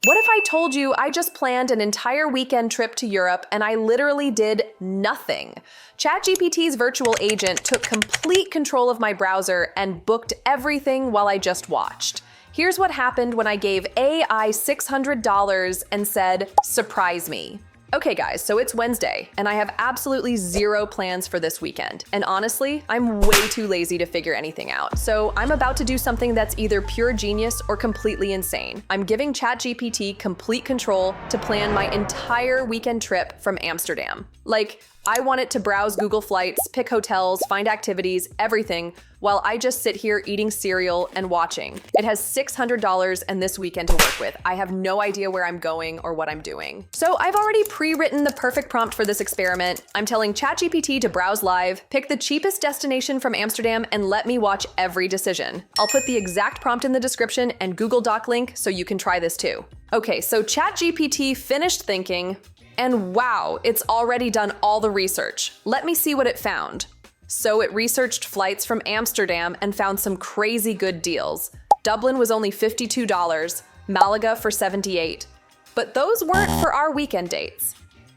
What if I told you I just planned an entire weekend trip to Europe and I literally did nothing? ChatGPT's virtual agent took complete control of my browser and booked everything while I just watched. Here's what happened when I gave AI $600 and said, "Surprise me." Okay guys, so it's Wednesday, and I have absolutely zero plans for this weekend. And honestly, I'm way too lazy to figure anything out. So I'm about to do something that's either pure genius or completely insane. I'm giving ChatGPT complete control to plan my entire weekend trip from Amsterdam. Like, I want it to browse Google Flights, pick hotels, find activities, everything, while I just sit here eating cereal and watching. It has $600 and this weekend to work with. I have no idea where I'm going or what I'm doing. So I've already pre-written the perfect prompt for this experiment. I'm telling ChatGPT to browse live, pick the cheapest destination from Amsterdam, and let me watch every decision. I'll put the exact prompt in the description and Google Doc link so you can try this too. Okay, so ChatGPT finished thinking, and wow, it's already done all the research. Let me see what it found. So it researched flights from Amsterdam and found some crazy good deals. Dublin was only $52, Malaga for $78. But those weren't for our weekend dates.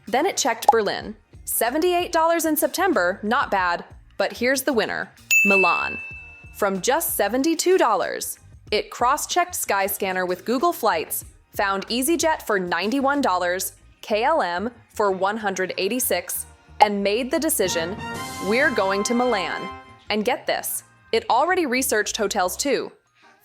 Then it checked Berlin. $78 in September, not bad, but here's the winner, Milan. From just $72, it cross-checked Skyscanner with Google Flights, found EasyJet for $91, KLM for $186, and made the decision, we're going to Milan. And get this, it already researched hotels too.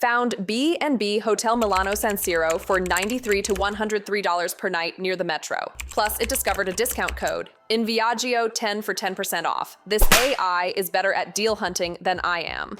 Found B&B Hotel Milano San Siro for $93 to $103 per night near the metro. Plus, it discovered a discount code, InViaggio 10 for 10% off. This AI is better at deal hunting than I am.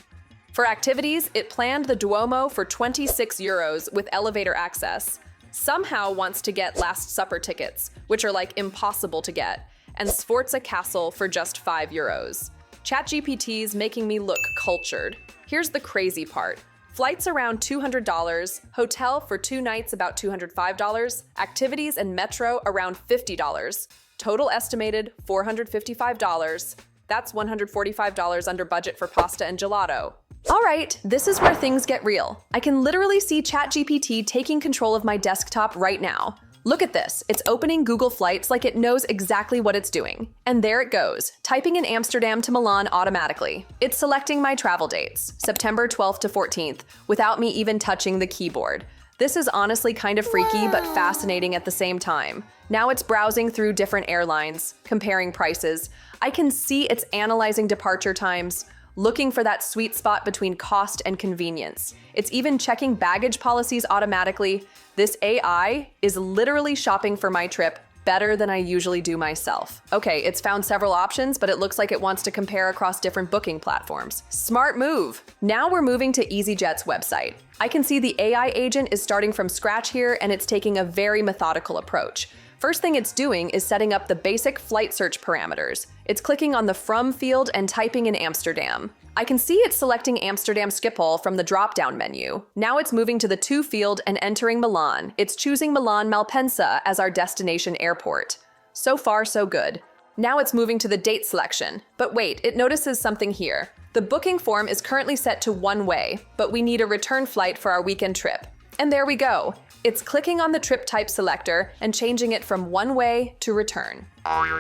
For activities, it planned the Duomo for €26 with elevator access. Somehow wants to get Last Supper tickets, which are like impossible to get, and Sforza Castle for just €5. ChatGPT's making me look cultured. Here's the crazy part. Flights around $200, hotel for 2 nights about $205, activities and metro around $50. Total estimated $455. That's $145 under budget for pasta and gelato. All right, this is where things get real. I can literally see ChatGPT taking control of my desktop right now. Look at this, it's opening Google Flights like it knows exactly what it's doing. And there it goes, typing in Amsterdam to Milan automatically. It's selecting my travel dates, September 12th to 14th, without me even touching the keyboard. This is honestly kind of freaky, but fascinating at the same time. Now it's browsing through different airlines, comparing prices. I can see it's analyzing departure times, looking for that sweet spot between cost and convenience. It's even checking baggage policies automatically. This AI is literally shopping for my trip better than I usually do myself. Okay, it's found several options, but it looks like it wants to compare across different booking platforms. Smart move. Now we're moving to EasyJet's website. I can see the AI agent is starting from scratch here, and it's taking a very methodical approach. First thing it's doing is setting up the basic flight search parameters. It's clicking on the From field and typing in Amsterdam. I can see it's selecting Amsterdam Schiphol from the drop-down menu. Now it's moving to the To field and entering Milan. It's choosing Milan Malpensa as our destination airport. So far, so good. Now it's moving to the date selection. But wait, it notices something here. The booking form is currently set to one way, but we need a return flight for our weekend trip. And there we go. It's clicking on the trip type selector and changing it from one way to return.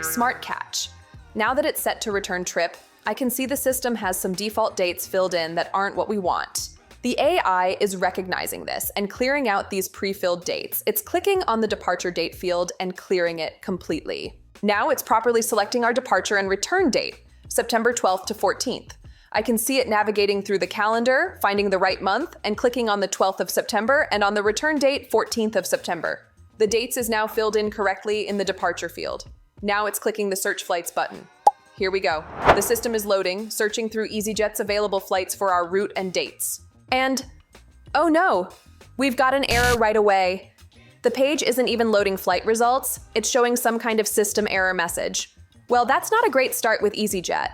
Smart catch. Now that it's set to return trip, I can see the system has some default dates filled in that aren't what we want. The AI is recognizing this and clearing out these pre-filled dates. It's clicking on the departure date field and clearing it completely. Now it's properly selecting our departure and return date, September 12th to 14th. I can see it navigating through the calendar, finding the right month, and clicking on the 12th of September, and on the return date, 14th of September. The dates is now filled in correctly in the departure field. Now it's clicking the Search Flights button. Here we go. The system is loading, searching through EasyJet's available flights for our route and dates. And, oh no, we've got an error right away. The page isn't even loading flight results, it's showing some kind of system error message. Well, that's not a great start with EasyJet.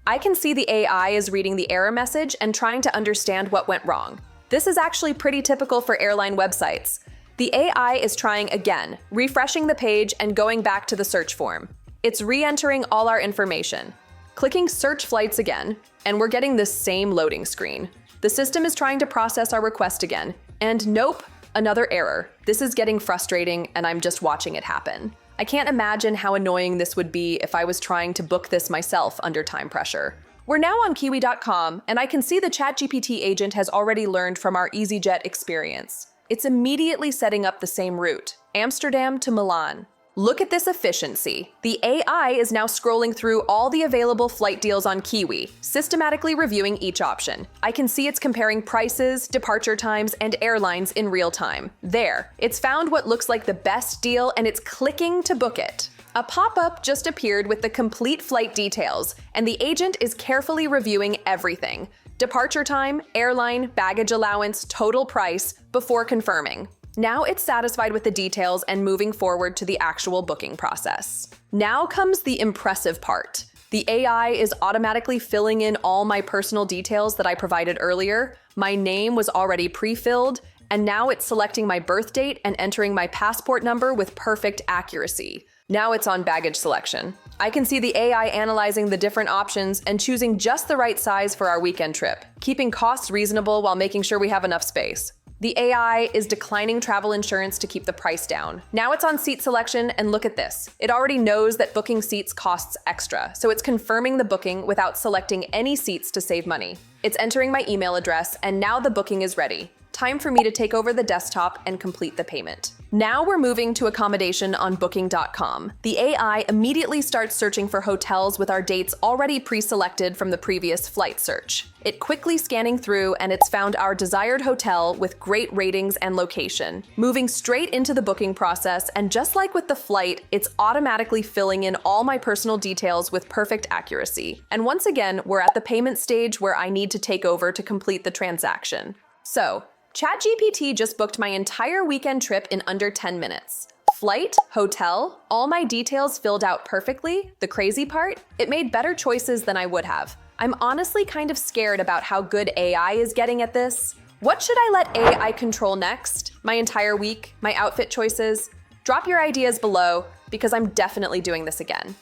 I can see the AI is reading the error message and trying to understand what went wrong. This is actually pretty typical for airline websites. The AI is trying again, refreshing the page and going back to the search form. It's re-entering all our information. Clicking Search Flights again, and we're getting the same loading screen. The system is trying to process our request again, and nope, Another error. This is getting frustrating and I'm just watching it happen. I can't imagine how annoying this would be if I was trying to book this myself under time pressure. We're now on Kiwi.com, and I can see the ChatGPT agent has already learned from our EasyJet experience. It's immediately setting up the same route, Amsterdam to Milan. Look at this efficiency. The AI is now scrolling through all the available flight deals on Kiwi, systematically reviewing each option. I can see it's comparing prices, departure times, and airlines in real time. There, it's found what looks like the best deal and it's clicking to book it. A pop-up just appeared with the complete flight details, and the agent is carefully reviewing everything. Departure time, airline, baggage allowance, total price, before confirming. Now it's satisfied with the details and moving forward to the actual booking process. Now comes the impressive part. The AI is automatically filling in all my personal details that I provided earlier. My name was already pre-filled, and now it's selecting my birth date and entering my passport number with perfect accuracy. Now it's on baggage selection. I can see the AI analyzing the different options and choosing just the right size for our weekend trip, keeping costs reasonable while making sure we have enough space. The AI is declining travel insurance to keep the price down. Now it's on seat selection, and look at this. It already knows that booking seats costs extra, so it's confirming the booking without selecting any seats to save money. It's entering my email address, and now the booking is ready. Time for me to take over the desktop and complete the payment. Now we're moving to accommodation on Booking.com. The AI immediately starts searching for hotels with our dates already pre-selected from the previous flight search. It quickly scanning through and it's found our desired hotel with great ratings and location. Moving straight into the booking process, and just like with the flight, it's automatically filling in all my personal details with perfect accuracy. And once again, we're at the payment stage where I need to take over to complete the transaction. So, ChatGPT just booked my entire weekend trip in under 10 minutes. Flight, hotel, all my details filled out perfectly. The crazy part? It made better choices than I would have. I'm honestly kind of scared about how good AI is getting at this. What should I let AI control next? My entire week? My outfit choices? Drop your ideas below, because I'm definitely doing this again.